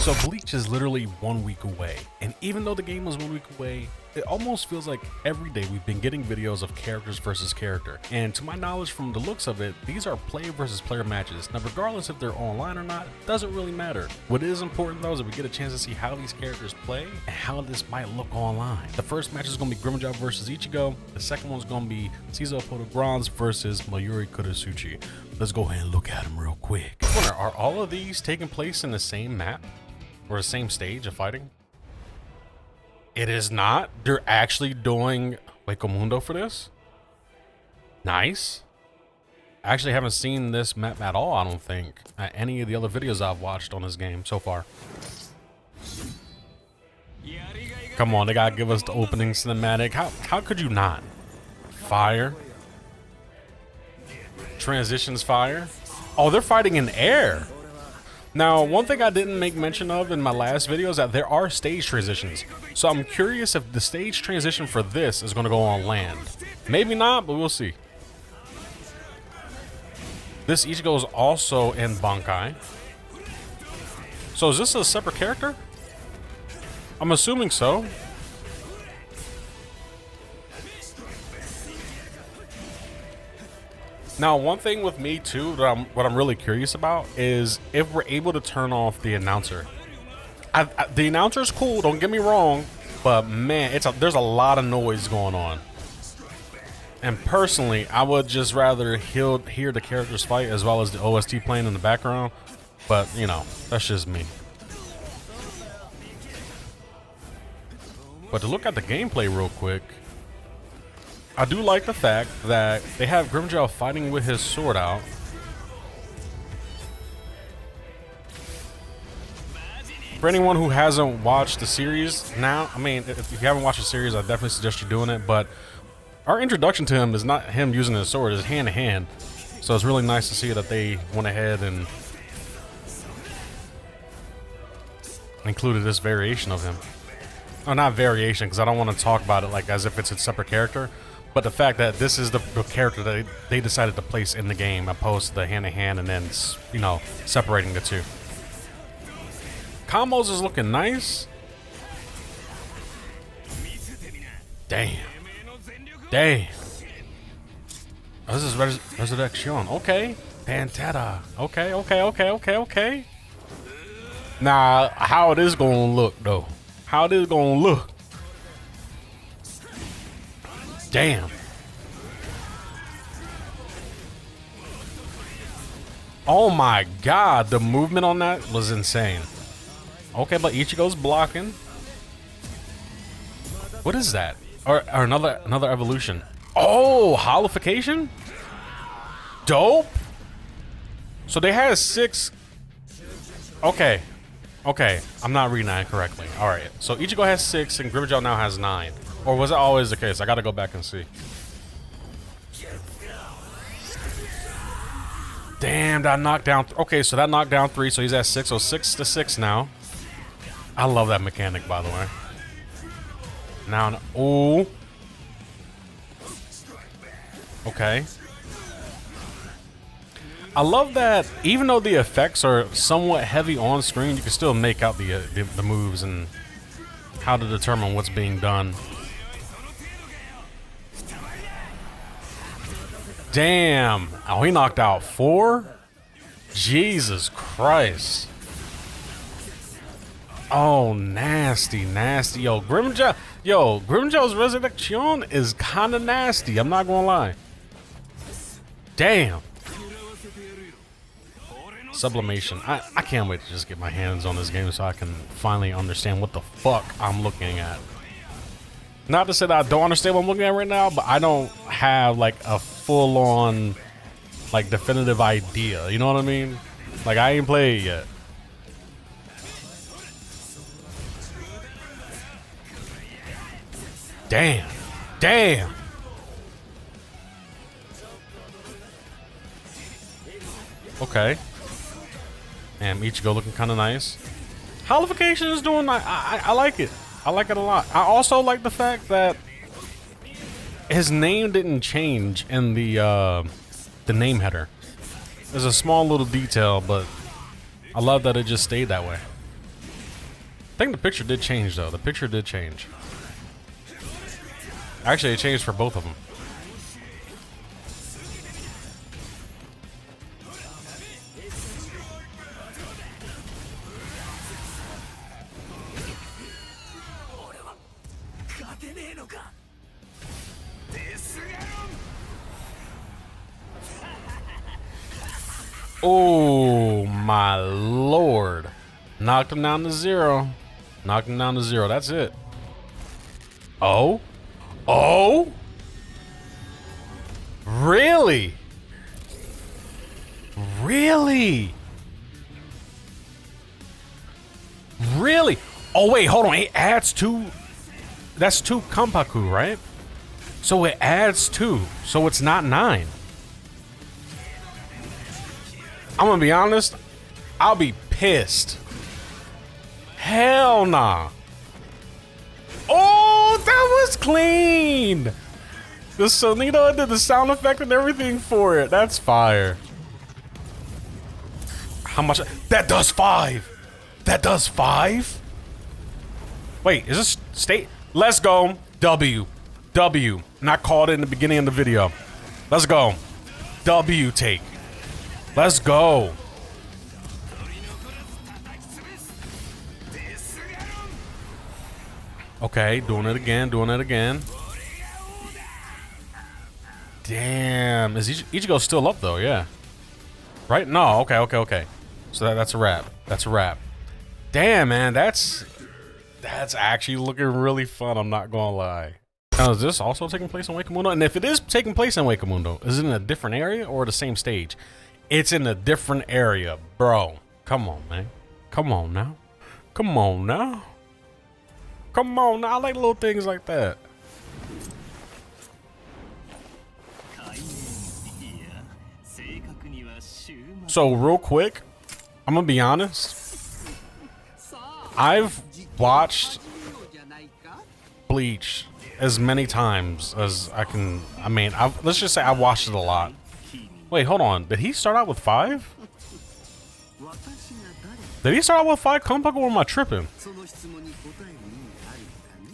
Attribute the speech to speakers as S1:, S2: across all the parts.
S1: So Bleach is literally 1 week away, and even though the game was 1 week away, it almost feels like every day we've been getting videos of characters versus character. And to my knowledge, from the looks of it, these are player versus player matches. Now, regardless if they're online or not, doesn't really matter. What is important though is that we get a chance to see how these characters play and how this might look online. The first match is going to be Grimmjow versus Ichigo. The second one's going to be Seizo Potobronze versus Mayuri Kurotsuchi. Let's go ahead and look at them real quick. I wonder, are all of these taking place in the same map? Or the same stage of fighting? It is not. They're actually doing Hueco Mundo for this. Nice. I actually haven't seen this map at all, I don't think, at any of the other videos I've watched on this game so far. Come on, they gotta give us the opening cinematic. How could you not? Fire. Transitions fire. Oh, they're fighting in air. Now, one thing I didn't make mention of in my last video is that there are stage transitions. So I'm curious if the stage transition for this is going to go on land. Maybe not, but we'll see. This Ichigo is also in Bankai. So is this a separate character? I'm assuming so. Now, one thing with me too, what I'm really curious about is if we're able to turn off the announcer. The announcer's cool, don't get me wrong, but man, there's a lot of noise going on. And personally, I would just rather hear the characters fight as well as the OST playing in the background. But, you know, that's just me. But to look at the gameplay real quick, I do like the fact that they have Grimmjow fighting with his sword out. For anyone who hasn't watched the series now, I mean, if you haven't watched the series, I definitely suggest you doing it. But our introduction to him is not him using his sword, it's hand to hand. So it's really nice to see that they went ahead and included this variation of him. Oh, not variation, because I don't want to talk about it like as if it's a separate character. But the fact that this is the character that they decided to place in the game, opposed to the hand-to-hand and then, you know, separating the two. Combos is looking nice. Damn. Damn. Oh, this is Resurrection. Okay. Pantera. Okay. Now, how it is gonna look, though. How it is gonna look. Damn. Oh my god, the movement on that was insane. Okay, but Ichigo's blocking. What is that? Or another evolution. Oh, holification? Dope. So they had 6. Okay. I'm not reading that correctly. Alright. So Ichigo has 6 and Grimmjow now has 9. Or was it always the case? I gotta go back and see. Damn, that knocked down. Okay, so that knocked down 3, so he's at 6. So 6-6 now. I love that mechanic, by the way. Now, oh. Okay. I love that even though the effects are somewhat heavy on screen, you can still make out the moves and how to determine what's being done. Damn. Oh, he knocked out 4? Jesus Christ. Oh, nasty. Yo, Grimmjow's Resurrection is kind of nasty. I'm not gonna lie. Damn. Sublimation. I can't wait to just get my hands on this game so I can finally understand what the fuck I'm looking at. Not to say that I don't understand what I'm looking at right now, but I don't have like a full-on like definitive idea. You know what I mean? Like I ain't played yet. Damn. Okay. And Ichigo looking kind of nice. Holification is doing. I like it. I like it a lot. I also like the fact that his name didn't change in the name header. There's a small little detail, but I love that it just stayed that way. think the picture did change though. The picture did change. Actually, it changed for both of them. Oh my lord. Knocked him down to 0. Knocked him down to 0. That's it. Oh? Oh? Really? Really? Really? Oh wait, hold on. It adds 2. That's 2 Kampaku, right? So it adds 2. So it's not 9. I'm gonna be honest, I'll be pissed. Hell nah. Oh, that was clean. The Sonito did the sound effect and everything for it. That's fire. How much? That does 5. That does 5? Wait, is this state? Let's go. W. W. Not called it in the beginning of the video. Let's go. W take. Let's go. Okay, doing it again, doing it again. Damn, is Ichigo still up though? Yeah. Right? No, okay. So that's a wrap. That's a wrap. Damn, man, that's actually looking really fun, I'm not gonna lie. Now, is this also taking place in Wakamundo? And if it is taking place in Wakamundo, is it in a different area or the same stage? It's in a different area, bro. Come on, man. Come on now. Come on now. Come on now. I like little things like that. So real quick, I'm gonna be honest. I've watched Bleach as many times as I can. I mean, let's just say I watched it a lot. Wait, hold on. Did he start out with 5? Did he start out with 5 Kampaku, or am I tripping?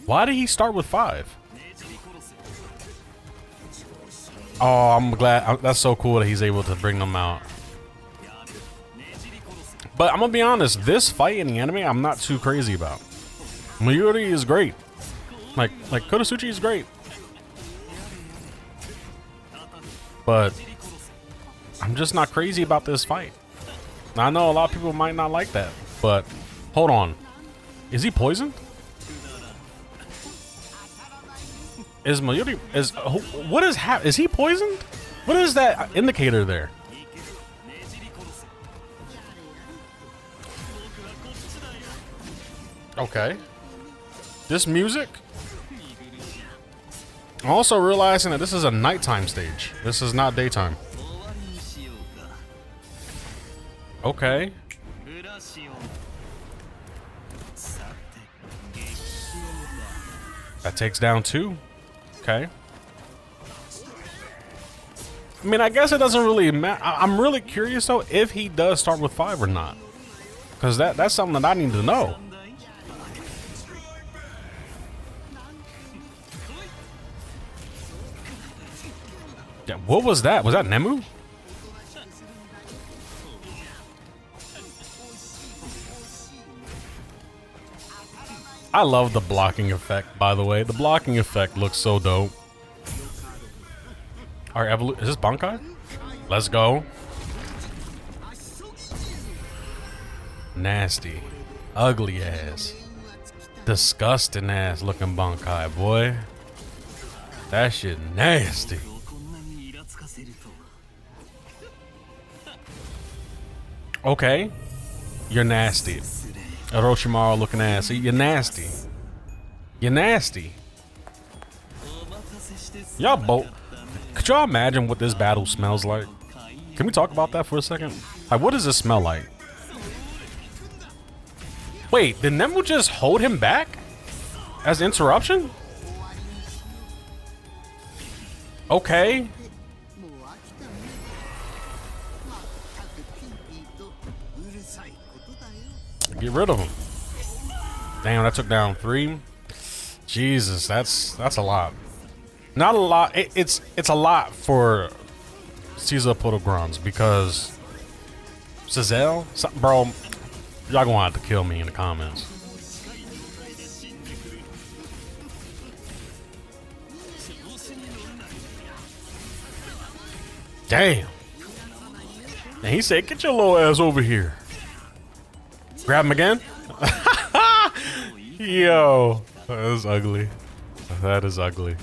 S1: Why did he start with 5? Oh, I'm glad. That's so cool that he's able to bring them out. But I'm gonna be honest, this fight in the anime, I'm not too crazy about. Mayuri is great. Like Konosuchi is great. But I'm just not crazy about this fight. I know a lot of people might not like that, but hold on. Is he poisoned? Is Mayuri, what is is he poisoned? What is that indicator there? Okay. This music? I'm also realizing that this is a nighttime stage. This is not daytime. Okay. That takes down 2. Okay. I mean, I guess it doesn't really matter. I'm really curious though if he does start with 5 or not, because that's something that I need to know. Yeah, what was that? Was that Nemu? I love the blocking effect, by the way. The blocking effect looks so dope. Alright, is this Bankai? Let's go. Nasty. Ugly ass. Disgusting ass looking Bankai, boy. That shit nasty. Okay. You're nasty. Orochimaru looking ass. You're nasty. You're nasty. Y'all both. Could y'all imagine what this battle smells like? Can we talk about that for a second? Like, what does this smell like? Wait, did Nemu just hold him back as interruption? Okay. Get rid of him. Damn, that took down 3. Jesus, that's a lot. Not a lot. It's a lot for Caesar Podogrons because Cizelle, bro, y'all gonna have to kill me in the comments. Damn. And he said, "Get your little ass over here." Grab him again. Yo, that is ugly. That is ugly.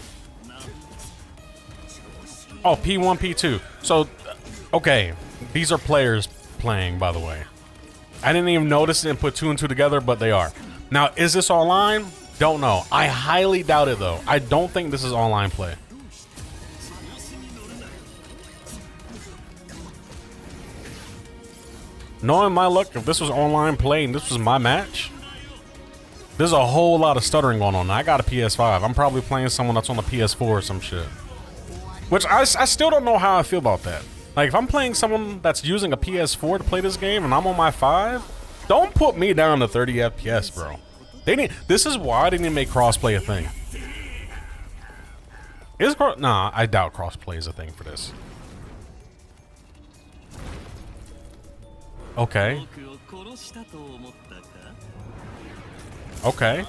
S1: Oh, P1, P2. So, okay, these are players playing, by the way. I didn't even notice it and put 2 and 2 together, but they are. Now, is this online? Don't know. I highly doubt it, though. I don't think this is online play. Knowing my luck, if this was online play and this was my match, there's a whole lot of stuttering going on. I got a PS5. I'm probably playing someone that's on the PS4 or some shit. Which I still don't know how I feel about that. Like, if I'm playing someone that's using a PS4 to play this game and I'm on my 5, don't put me down to 30 FPS, bro. This is why they didn't make crossplay a thing. Nah, I doubt crossplay is a thing for this. Okay. Okay.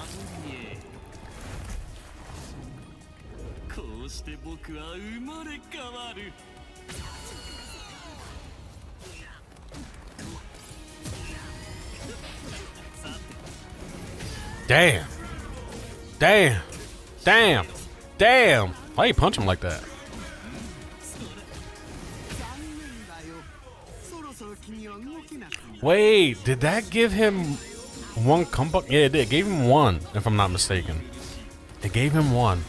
S1: Damn. Damn. Damn. Damn. Why you punch him like that? Wait, did that give him 1 comeback? Yeah, it did. It gave him 1, if I'm not mistaken. It gave him 1.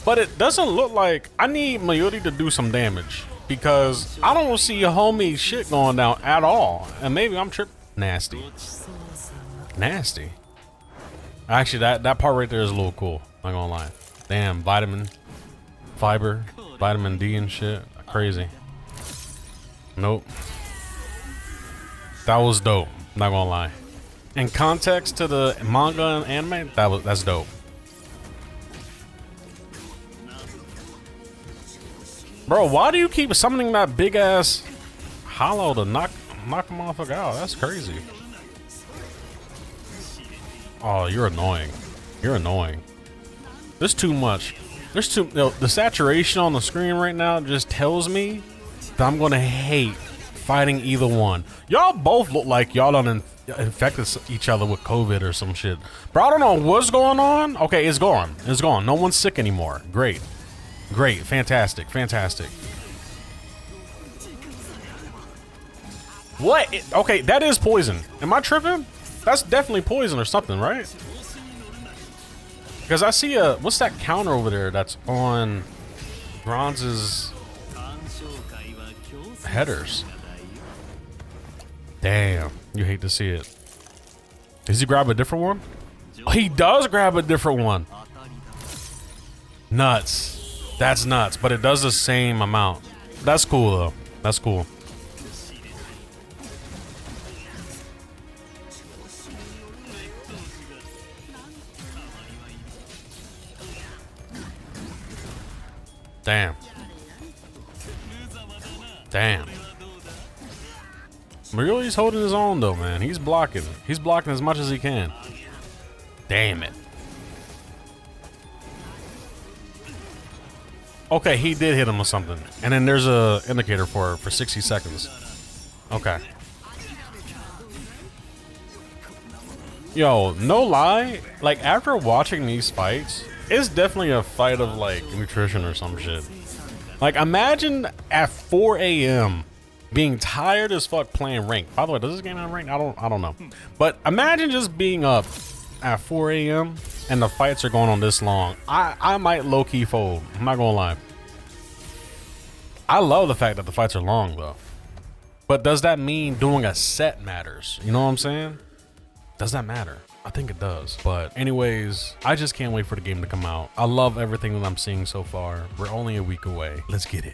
S1: But it doesn't look like... I need Mayuri to do some damage, because I don't see a homie shit going down at all. And maybe I'm tripping. Nasty. Nasty. Actually, that part right there is a little cool. Not gonna lie. Damn, vitamin, fiber, vitamin D and shit. Crazy. Nope. That was dope. Not gonna lie. In context to the manga and anime, that's dope. Bro, why do you keep summoning that big ass hollow to knock a motherfucker out? That's crazy. Oh, you're annoying. You're annoying. There's too much. There's too... the saturation on the screen right now just tells me that I'm gonna hate fighting either one. Y'all both look like y'all done infected each other with COVID or some shit. Bro, I don't know what's going on. Okay, it's gone. It's gone. No one's sick anymore. Great. Great. Fantastic. Fantastic. What? Okay, that is poison. Am I tripping? That's definitely poison or something, right? Because I see a... What's that counter over there that's on Bronze's headers? Damn. You hate to see it. Does he grab a different one? Oh, he does grab a different one. Nuts. That's nuts. But it does the same amount. That's cool, though. That's cool. Damn. Damn. Marioli's holding his own though, man. He's blocking. He's blocking as much as he can. Damn it. Okay, he did hit him with something. And then there's a indicator for 60 seconds. Okay. Yo, no lie. Like, after watching these fights, it's definitely a fight of, like, nutrition or some shit. Like, imagine at 4 a.m. being tired as fuck playing ranked. By the way, does this game have ranked? I don't know. But imagine just being up at 4 a.m. and the fights are going on this long. I might low-key fold. I'm not gonna lie. I love the fact that the fights are long, though. But does that mean doing a set matters? You know what I'm saying? Does that matter? I think it does. But anyways, I just can't wait for the game to come out. I love everything that I'm seeing so far. We're only a week away. Let's get it.